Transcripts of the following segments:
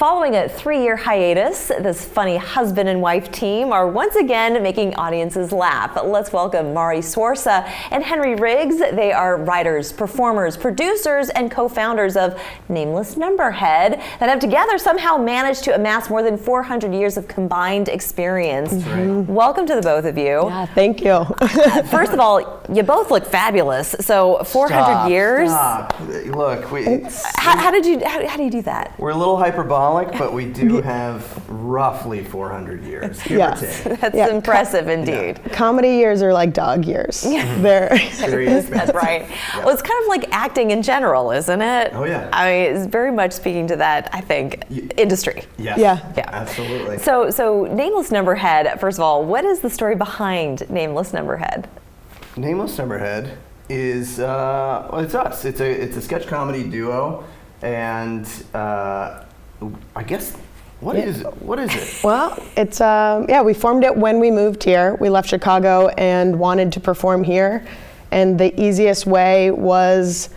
Following a 3-year hiatus, this funny husband and wife team are once again making audiences laugh. Let's welcome Maari Suorsa and Henry Riggs. They are writers, performers, producers, and co-founders of Nameless Numberhead that have together somehow managed to amass more than 400 years of combined experience. Right. Welcome to the both of you. Yeah, thank you. First of all, you both look fabulous. So 400 years. Stop. Look, How do you do that? we're a little hyperbolic, but we do have roughly 400 years, give or take. That's impressive indeed. Comedy years are like dog years. They're Very expensive. That's right. Yeah. Well, it's kind of like acting in general, isn't it? Oh, yeah. I mean, it's very much speaking to that, I think, industry. Yes. Yeah. Absolutely. So Nameless Numberhead, first of all, what is the story behind Nameless Numberhead? Nameless Numberhead is well, it's us. It's a sketch comedy duo, and I guess what is it? well, it's we formed it when we moved here. We left Chicago and wanted to perform here, and the easiest way was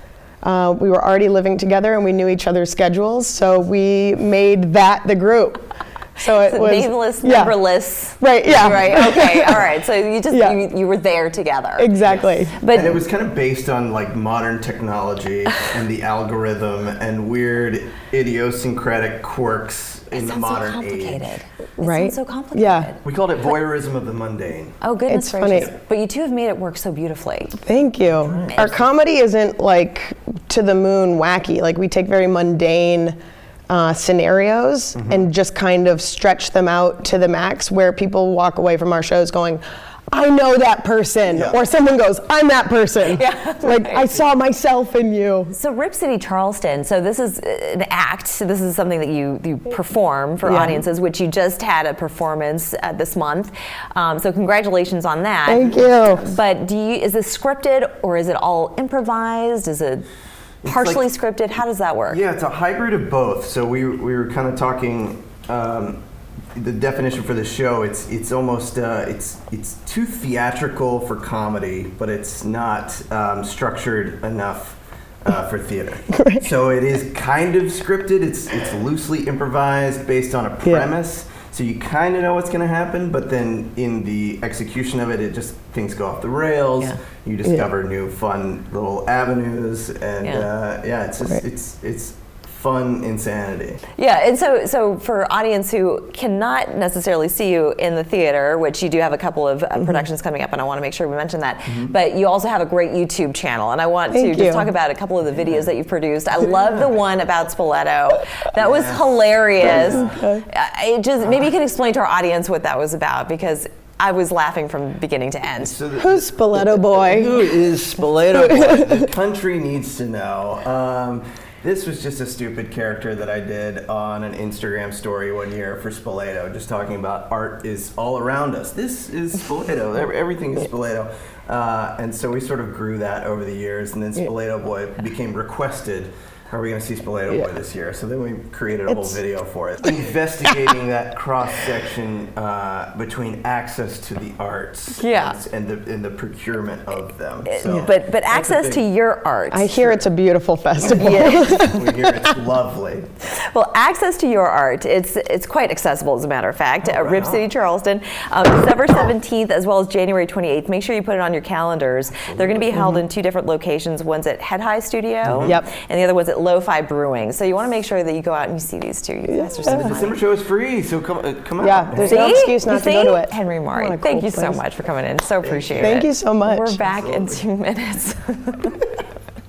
we were already living together and we knew each other's schedules, so we made that the group. So it was Nameless, Numberless. Right. Yeah. Right. Okay. All right. So you just you were there together. Exactly. Yes. But and it was kind of based on like modern technology and the algorithm and weird idiosyncratic quirks in the modern so complicated. age. Right. Sounds so complicated. Yeah. We called it voyeurism of the mundane. Oh goodness It's gracious! funny. But you two have made it work so beautifully. Thank you. Our comedy isn't like to the moon wacky. Like we take very mundane scenarios and just kind of stretch them out to the max, where people walk away from our shows going, I know that person, or someone goes, I'm that person. Like I saw myself in you. So Rip City Charleston, so this is an act, so this is something that you perform for audiences, which you just had a performance this month. So congratulations on that. Thank you. But is this scripted or is it all improvised? Is it partially scripted? How does that work? Yeah, it's a hybrid of both. So we were kind of talking the definition for the show. It's almost it's too theatrical for comedy, but it's not structured enough for theater. Right. So it is kind of scripted. It's loosely improvised based on a premise. So you kind of know what's going to happen, but then in the execution of it, things go off the rails. Yeah. You discover new, fun little avenues, and it's just it's fun insanity. Yeah, and so for audience who cannot necessarily see you in the theater, which you do have a couple of productions coming up, and I want to make sure we mention that, but you also have a great YouTube channel, and I want to just talk about a couple of the videos that you've produced. I love the one about Spoleto. That was hilarious. Maybe you can explain to our audience what that was about, because I was laughing from beginning to end. So Who's Spoleto Boy? Who is Spoleto Boy? The country needs to know. This was just a stupid character that I did on an Instagram story one year for Spoleto, just talking about art is all around us. This is Spoleto. Everything is Spoleto. And so we sort of grew that over the years, and then Spoleto Boy became requested. Are we going to see Spoleto Boy this year? So then we created a whole video for it, investigating that cross-section between access to the arts and the procurement of them. So but access to your art. I hear it's a beautiful festival. we hear it's lovely. Well, access to your art, it's quite accessible, as a matter of fact. Rip City Charleston, December 17th as well as January 28th. Make sure you put it on your calendars. They're going to be held in two different locations. One's at Head High Studio, and the other one's at Lo-Fi Brewing. So you want to make sure that you go out and you see these two. You guys are so And the funny. December show is free, so come out. Yeah, there's no excuse not to go to it. Henry, Maari, What a thank cool you so place. much for coming in. So appreciate it. Thank you so much. We're back in 2 minutes.